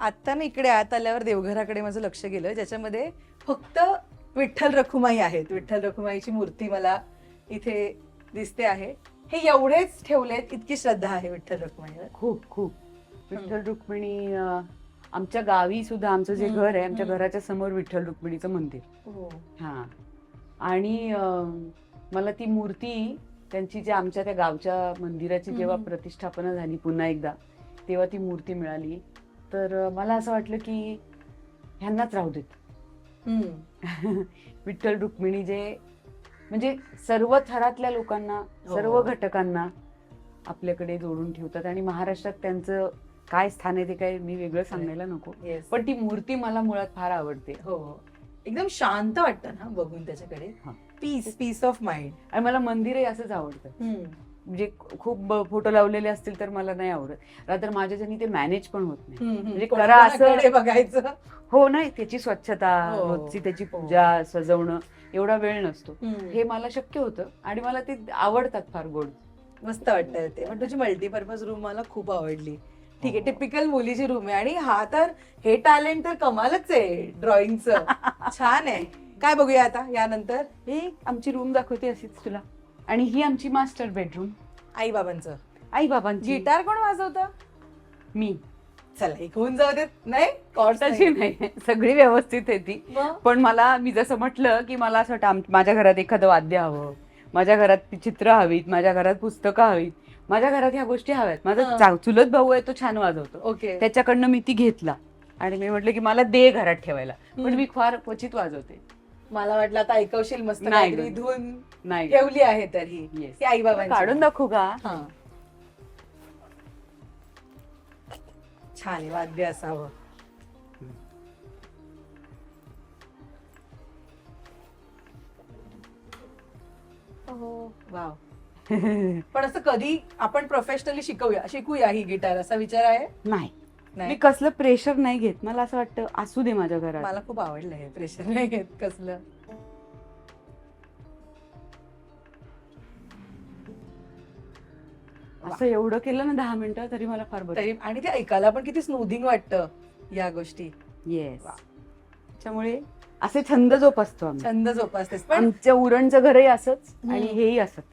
आता ना इकडे आत आल्यावर देवघराकडे माझं लक्ष गेलं, ज्याच्यामध्ये फक्त विठ्ठल रखुमाई आहेत. विठ्ठल रखुमाईची मूर्ती मला इथे दिसते आहे. हे एवढेच ठेवलेत, इतकी श्रद्धा आहे विठ्ठल रखुमाईवर. खूप खूप. विठ्ठल रुक्मिणी आमच्या गावी सुद्धा आमचं जे घर आहे, आमच्या घराच्या समोर विठ्ठल रुक्मिणीचं मंदिर. हो. हा. आणि मला ती मूर्ती त्यांची जे आमच्या त्या गावच्या मंदिराची जेव्हा प्रतिष्ठापना झाली पुन्हा एकदा, तेव्हा ती मूर्ती मिळाली. तर मला असं वाटलं की ह्यांनाच राहू देत. विठ्ठल रुक्मिणी जे म्हणजे सर्व थरातल्या लोकांना, सर्व घटकांना आपल्याकडे जोडून ठेवतात. आणि महाराष्ट्रात त्यांचं काय स्थान आहे ते काय मी वेगळं सांगायला नको, पण ती मूर्ती मला मुळात फार आवडते. हो, एकदम शांत वाटतं ना बघून त्याच्याकडे. Peace of mind. आणि मला मंदिरही असंच आवडतं. म्हणजे खूप फोटो लावलेले असतील तर मला नाही आवडत, रात्र माझ्याच्यानी ते मॅनेज पण होत नाही. म्हणजे करा असं बघायचं. हो, नाही त्याची स्वच्छता, रोजची त्याची पूजा, सजवणं एवढा वेळ नसतो. हे मला शक्य होतं आणि मला ते आवडतात फार. गोड मस्त वाटतं ते. पण तुझी मल्टीपर्पज रूम मला खूप आवडली. ठीक आहे, टिपिकल मुलीची रूम आहे. आणि हा तर हे टॅलेंट तर कमालच आहे ड्रॉइंगचं. छान आहे. काय बघूया आता यानंतर? ही आमची रूम दाखवते अशीच तुला. आणि ही आमची मास्टर बेडरूम. आई बाबांचं. आई बाबांची. गिटार कोण वाजवतं? मी. चला एक होऊन जाऊ देत. नाही तशी नाही, सगळी व्यवस्थित आहे ती. पण मला, मी जसं म्हटलं की मला असं वाटतं माझ्या घरात एखादं वाद्य हवं, माझ्या घरात चित्र हवीत, माझ्या घरात पुस्तकं हवीत, माझ्या घरात ह्या गोष्टी हव्यात. माझा चुलत भाऊ आहे, तो छान वाजवतो. ओके. त्याच्याकडनं मी ती घेतला आणि मी म्हटलं की मला दे घरात ठेवायला, पण मी फार क्वचित वाजवते. मला वाटलं आता ऐकवशील मस्त काहीतरी धून नाही ठेवली आहे तरी. आई बाबा काढून दाखवू का? छान आहे, वाद्य असावं. वाव. पण असं कधी आपण प्रोफेशनली शिकूया ही गिटार, असा विचार आहे? नाही, मी कसलं प्रेशर नाही घेत. मला असं वाटतं असू दे माझ्या घरात. मला खूप आवडलं हे, प्रेशर नाही घेत कसलं. असं एवढं केलं ना 10 मिनिटं तरी मला फार बरं. आणि ते ऐकायला पण किती स्मूथिंग वाटतं या गोष्टी. येस. त्याच्यामुळे असे छंद जोपासतो आम्ही. छंद जोपासतेस. पण आमच्या उरणचं घरही असंच आणि हेही असंच.